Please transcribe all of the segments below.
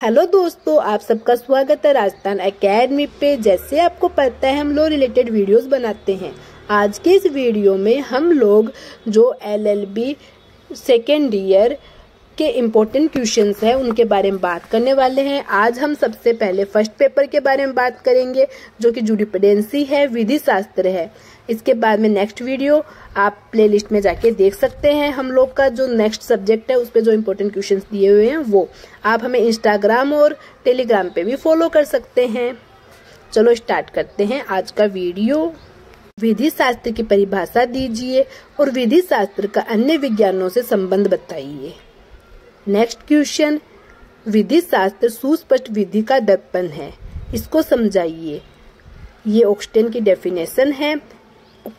Hello दोस्तों, आप सबका स्वागत है राजस्थान एकेडमी पे। जैसे आपको पता है हम लोग रिलेटेड वीडियोस बनाते हैं। आज के इस वीडियो में हम लोग जो एलएलबी सेकेंड ईयर के इम्पोर्टेंट क्वेश्चंस हैं उनके बारे में बात करने वाले हैं। आज हम सबसे पहले फर्स्ट पेपर के बारे में बात करेंगे जो कि जूरिस्प्रूडेंसी है, विधि शास्त्र है। इसके बाद में नेक्स्ट वीडियो आप प्लेलिस्ट में जाके देख सकते हैं। हम लोग का जो नेक्स्ट सब्जेक्ट है उस पे जो इम्पोर्टेंट क्वेश्चंस दिए हुए हैं वो आप हमें इंस्टाग्राम और टेलीग्राम पे भी फॉलो कर सकते हैं। चलो स्टार्ट करते हैं आज का वीडियो। विधि शास्त्र की परिभाषा दीजिए और विधि शास्त्र का अन्य विज्ञानों से संबंध बताइए। नेक्स्ट क्वेश्चन, विधि शास्त्र सुस्पष्ट विधि का दर्पण है, इसको समझाइए। ये ऑक्सटेन की डेफिनेशन है।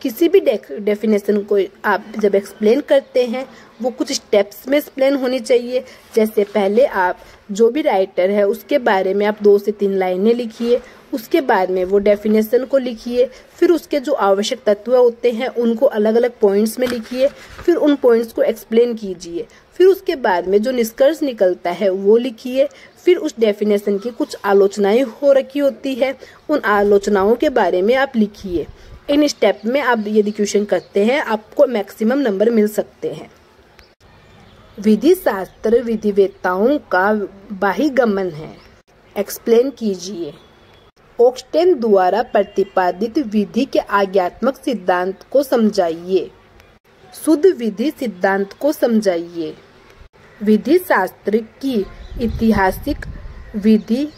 किसी भी डेफिनेशन को आप जब एक्सप्लेन करते हैं वो कुछ स्टेप्स में एक्सप्लेन होनी चाहिए। जैसे पहले आप जो भी राइटर है उसके बारे में आप 2 से 3 लाइनें लिखिए, उसके बाद में वो डेफिनेशन को लिखिए, फिर उसके जो आवश्यक तत्व होते हैं उनको अलग अलग पॉइंट्स में लिखिए, फिर उन पॉइंट्स को एक्सप्लेन कीजिए, फिर उसके बाद में जो निष्कर्ष निकलता है वो लिखिए। फिर उस डेफिनेशन की कुछ आलोचनाएं हो रखी होती है, उन आलोचनाओं के बारे में आप लिखिए। इन स्टेप में आप यदि क्वेश्चन करते हैं आपको मैक्सिमम नंबर मिल सकते हैं। विधि शास्त्र विधिवेत्ताओं का बाहिगमन है, एक्सप्लेन कीजिए। ऑक्सटेन द्वारा प्रतिपादित विधि के आज्ञात्मक सिद्धांत को समझाइए। शुद्ध विधि सिद्धांत को समझाइए। विधि शास्त्र की ऐतिहासिक विधि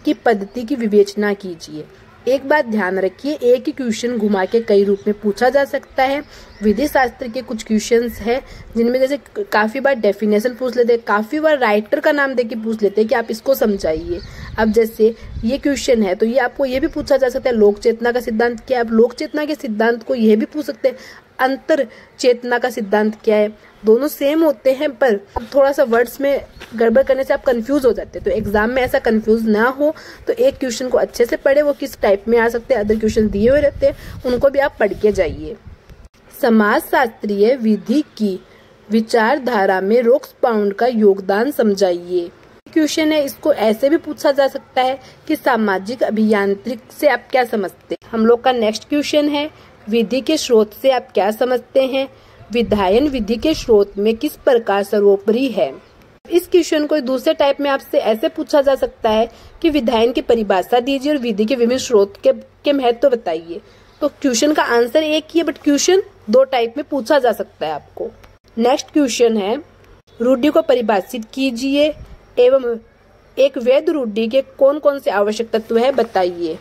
की पद्धति की विवेचना कीजिए। एक बात ध्यान रखिए, एक ही क्वेश्चन घुमा के कई रूप में पूछा जा सकता है। विधि शास्त्र के कुछ क्वेश्चंस हैं जिनमें जैसे काफी बार डेफिनेशन पूछ लेते हैं, काफी बार राइटर का नाम देके पूछ लेते हैं कि आप इसको समझाइए। अब जैसे ये क्वेश्चन है तो ये आपको ये भी पूछा जा सकता है, लोक चेतना का सिद्धांत क्या है। आप लोक चेतना के सिद्धांत को ये भी पूछ सकते हैं, अंतर चेतना का सिद्धांत क्या है। दोनों सेम होते हैं पर थोड़ा सा वर्ड्स में गड़बड़ करने से आप कंफ्यूज हो जाते हैं। तो एग्जाम में ऐसा कंफ्यूज ना हो तो एक क्वेश्चन को अच्छे से पढ़े, वो किस टाइप में आ सकते हैं, अदर क्वेश्चन दिए हुए रहते हैं उनको भी आप पढ़ के जाइए। समाजशास्त्रीय विधि की विचारधारा में रोक्सपाउंड का योगदान समझाइए। क्वेश्चन है, इसको ऐसे भी पूछा जा सकता है कि सामाजिक अभियांत्रिक से आप क्या समझते हैं। हम लोग का नेक्स्ट क्वेश्चन है, विधि के स्रोत से आप क्या समझते हैं। विधायन विधि के स्रोत में किस प्रकार सर्वोपरि है। इस क्वेश्चन को दूसरे टाइप में आपसे ऐसे पूछा जा सकता है कि विधायन की परिभाषा दीजिए और विधि के विभिन्न स्रोत के महत्व बताइए। तो क्वेश्चन का आंसर एक ही है बट क्वेश्चन 2 टाइप में पूछा जा सकता है आपको। नेक्स्ट क्वेश्चन है, रूढ़ि को परिभाषित कीजिए एवं एक वैध रूढ़ि के कौन कौन से आवश्यक तत्व है बताइए।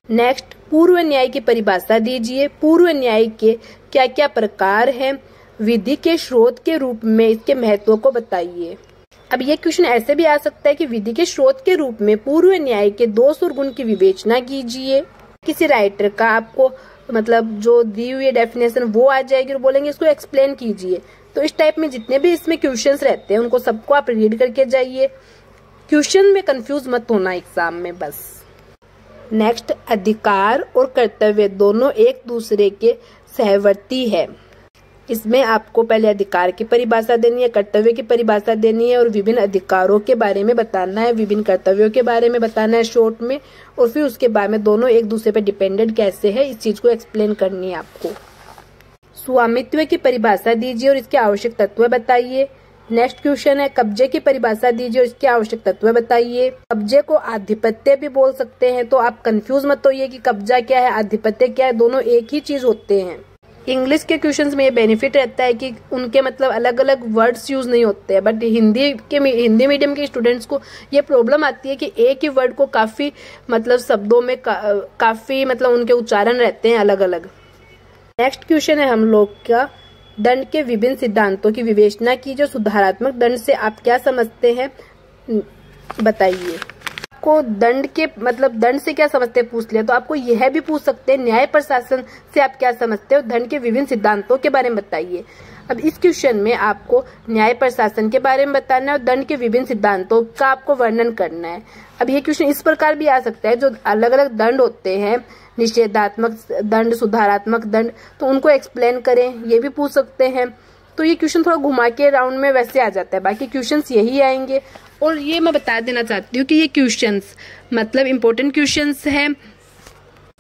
नेक्स्ट, पूर्व न्याय की परिभाषा दीजिए। पूर्व न्याय के क्या क्या प्रकार हैं, विधि के स्रोत के रूप में इसके महत्व को बताइए। अब ये क्वेश्चन ऐसे भी आ सकता है कि विधि के स्रोत के रूप में पूर्व न्याय के दोष और गुण की विवेचना कीजिए। किसी राइटर का आपको मतलब जो दी हुई डेफिनेशन वो आ जाएगी और बोलेंगे इसको एक्सप्लेन कीजिए। तो इस टाइप में जितने भी इसमें क्वेश्चंस रहते हैं उनको सबको आप रीड करके जाइए। क्वेश्चन में कंफ्यूज मत होना एग्जाम में बस। नेक्स्ट, अधिकार और कर्तव्य दोनों एक दूसरे के सहवर्ती है। इसमें आपको पहले अधिकार की परिभाषा देनी है, कर्तव्य की परिभाषा देनी है और विभिन्न अधिकारों के बारे में बताना है, विभिन्न कर्तव्यों के बारे में बताना है शॉर्ट में, और फिर उसके बाद में दोनों एक दूसरे पर डिपेंडेंट कैसे है इस चीज को एक्सप्लेन करनी है आपको। स्वामित्व की परिभाषा दीजिए और इसके आवश्यक तत्व बताइए। नेक्स्ट क्वेश्चन है, कब्जे की परिभाषा दीजिए और इसके आवश्यक तत्व बताइए। कब्जे को आधिपत्य भी बोल सकते हैं, तो आप कंफ्यूज मत होइए कि कब्जा क्या है, आधिपत्य क्या है, दोनों एक ही चीज होते हैं। इंग्लिश के क्वेश्चंस में ये बेनिफिट रहता है कि उनके मतलब अलग अलग वर्ड्स यूज नहीं होते हैं, बट हिंदी मीडियम के स्टूडेंट्स को ये प्रॉब्लम आती है कि एक ही वर्ड को काफी मतलब शब्दों में काफी मतलब उनके उच्चारण रहते हैं अलग अलग। नेक्स्ट क्वेश्चन है हम लोग का, दंड के विभिन्न सिद्धांतों की विवेचना कीजिए। सुधारात्मक दंड से आप क्या समझते हैं बताइए। को दंड के मतलब दंड से क्या समझते हैं पूछ लिया तो आपको यह भी पूछ सकते हैं, न्याय प्रशासन से आप क्या समझते हो, दंड के विभिन्न सिद्धांतों के बारे में बताइए। अब इस क्वेश्चन में आपको न्याय प्रशासन के बारे में बताना है और दंड के विभिन्न सिद्धांतों का आपको वर्णन करना है। अब ये क्वेश्चन इस प्रकार भी आ सकता है, जो अलग अलग दंड होते हैं, निषेधात्मक दंड, सुधारात्मक दंड, तो उनको एक्सप्लेन करें, ये भी पूछ सकते हैं। तो ये क्वेश्चन थोड़ा घुमा के राउंड में वैसे आ जाता है, बाकी क्वेश्चंस यही आएंगे। और ये मैं बता देना चाहती हूँ कि ये क्वेश्चंस मतलब इम्पोर्टेंट क्वेश्चंस हैं।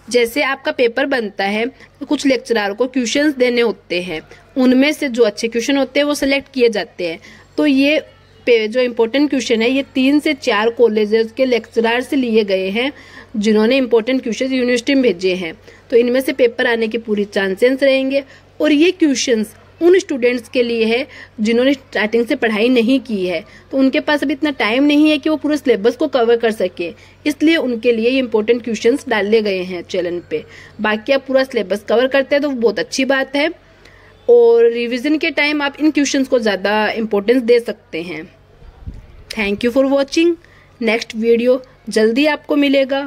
जैसे आपका पेपर बनता है तो कुछ लेक्चरार को क्वेश्चंस देने होते हैं, उनमें से जो अच्छे क्वेश्चन होते हैं वो सिलेक्ट किए जाते हैं। तो ये जो इम्पोर्टेंट क्वेश्चन है ये 3 से 4 कॉलेजेस के लेक्चरार से लिए गए हैं जिन्होंने इम्पोर्टेंट क्वेश्चन यूनिवर्सिटी में भेजे हैं। तो इनमें से पेपर आने के पूरी चांसेस रहेंगे। और ये क्वेश्चंस उन स्टूडेंट्स के लिए है जिन्होंने स्टार्टिंग से पढ़ाई नहीं की है, तो उनके पास अभी इतना टाइम नहीं है कि वो पूरे सिलेबस को कवर कर सके, इसलिए उनके लिए ये इंपॉर्टेंट क्वेश्चंस डाले गए हैं चैनल पे। बाकी आप पूरा सिलेबस कवर करते हैं तो बहुत अच्छी बात है, और रिवीजन के टाइम आप इन क्वेश्चंस को ज़्यादा इंपॉर्टेंस दे सकते हैं। Thank you for watching. Next video जल्दी आपको मिलेगा।